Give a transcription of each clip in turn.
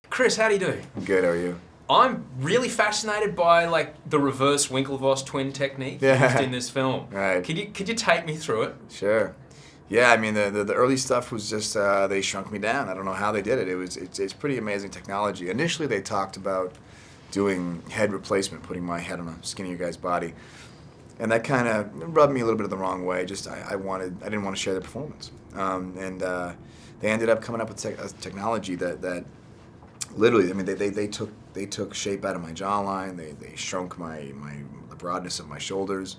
Chris, how do you do? Good, how are you? I'm really fascinated by the reverse Winklevoss twin technique used in this film. Right. Could you take me through it? Sure. Yeah, I mean the early stuff was just they shrunk me down. I don't know how they did it. It's pretty amazing technology. Initially they talked about doing head replacement, putting my head on a skinnier guy's body, and that kind of rubbed me a little bit of the wrong way. Just I didn't want to share the performance, and they ended up coming up with technology that literally, I mean, they took shape out of my jawline. They shrunk the broadness of my shoulders.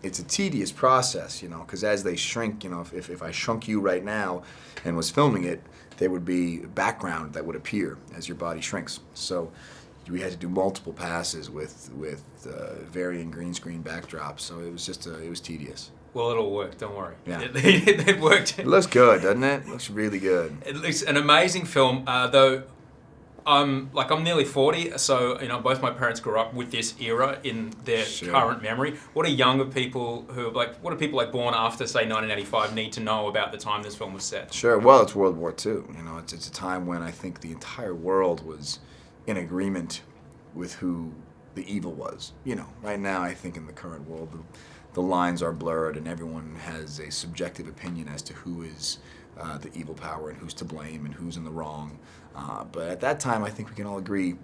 It's a tedious process, because as they shrink, if I shrunk you right now and was filming it, there would be background that would appear as your body shrinks. So we had to do multiple passes with varying green screen backdrops. So it was tedious. Well, it'll work, don't worry. Yeah. It worked. It looks good, doesn't it? It looks really good. It's an amazing film, though. I'm nearly 40, so both my parents grew up with this era in their current memory. What do younger people what do people born after, say, 1985 need to know about the time this film was set? Sure. Well, it's World War II. It's a time when I think the entire world was in agreement with who the evil was. Right now I think in the current world the lines are blurred and everyone has a subjective opinion as to who is the evil power and who's to blame and who's in the wrong. But at that time, I think we can all agree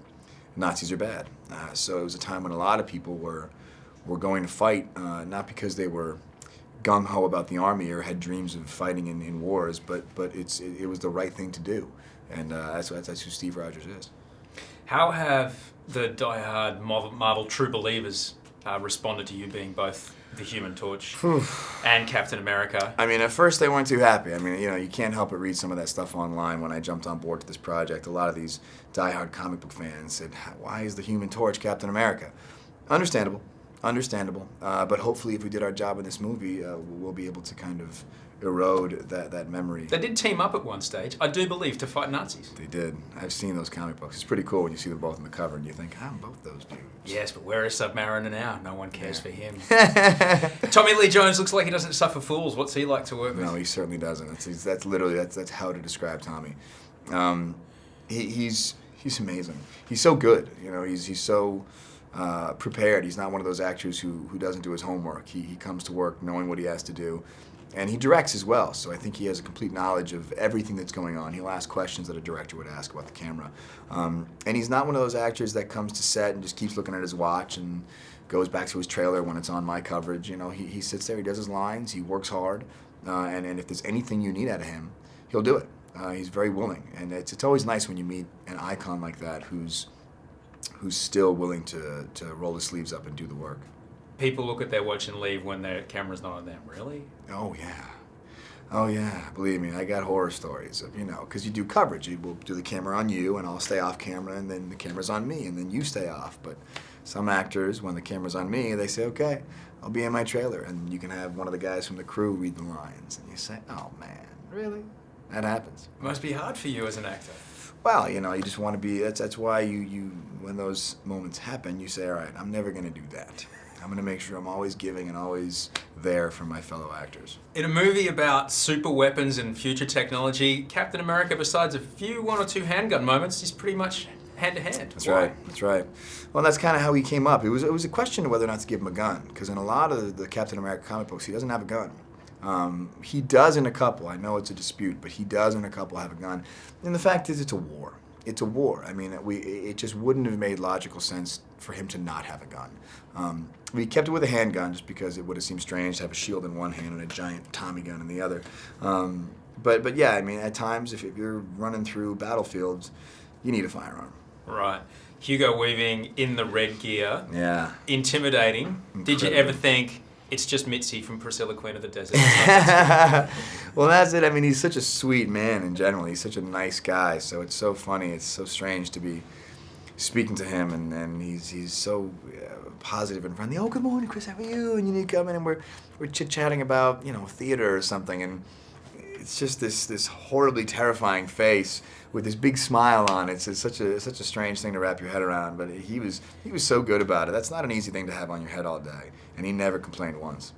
Nazis are bad. So it was a time when a lot of people were going to fight, not because they were gung-ho about the army or had dreams of fighting in wars, but it was the right thing to do. And that's who Steve Rogers is. How have the die-hard Marvel true believers responded to you being both the Human Torch and Captain America? I mean, at first they weren't too happy. I mean, you can't help but read some of that stuff online when I jumped on board to this project. A lot of these die-hard comic book fans said, why is the Human Torch Captain America? Understandable. But hopefully if we did our job in this movie, we'll be able to kind of erode that memory. They did team up at one stage, I do believe, to fight Nazis. They did. I've seen those comic books. It's pretty cool when you see them both on the cover and you think, I'm both those dudes. Yes, but where is Submariner now? No one cares for him. Tommy Lee Jones looks like he doesn't suffer fools. What's he like to work with? No, he certainly doesn't. That's how to describe Tommy. He's amazing. He's so good. He's so prepared. He's not one of those actors who doesn't do his homework. He comes to work knowing what he has to do. And he directs as well, so I think he has a complete knowledge of everything that's going on. He'll ask questions that a director would ask about the camera. And he's not one of those actors that comes to set and just keeps looking at his watch and goes back to his trailer when it's on my coverage. He sits there, he does his lines, he works hard, and if there's anything you need out of him, he'll do it. He's very willing, and it's always nice when you meet an icon like that who's still willing to roll his sleeves up and do the work. People look at their watch and leave when their camera's not on them. Really? Oh yeah. Believe me, I got horror stories of, because you do coverage. We'll do the camera on you, and I'll stay off camera, and then the camera's on me, and then you stay off. But some actors, when the camera's on me, they say, okay, I'll be in my trailer, and you can have one of the guys from the crew read the lines, and you say, oh man, really? That happens. It must be hard for you as an actor. Well, you just want to be. That's why you when those moments happen, you say, all right, I'm never going to do that. I'm going to make sure I'm always giving and always there for my fellow actors. In a movie about super weapons and future technology, Captain America, besides a few one or two handgun moments, is pretty much hand-to-hand. That's right. Well, that's kind of how he came up. It was a question of whether or not to give him a gun, because in a lot of the Captain America comic books, he doesn't have a gun. He does in a couple. I know it's a dispute, but he does in a couple have a gun. And the fact is, it's a war. It's a war. I mean, it just wouldn't have made logical sense for him to not have a gun. We kept it with a handgun just because it would have seemed strange to have a shield in one hand and a giant Tommy gun in the other. But yeah, I mean, at times, if you're running through battlefields, you need a firearm. Right. Hugo Weaving in the red gear. Yeah. Intimidating. Incredible. Did you ever think, it's just Mitzi from Priscilla, Queen of the Desert? Well, that's it. I mean, he's such a sweet man in general. He's such a nice guy. So it's so funny. It's so strange to be speaking to him, and he's so positive and friendly. Oh, good morning, Chris. How are you? And you come in, and we're chit-chatting about theater or something, and it's just this horribly terrifying face with this big smile on it. It's such a strange thing to wrap your head around, but he was so good about it. That's not an easy thing to have on your head all day, and he never complained once.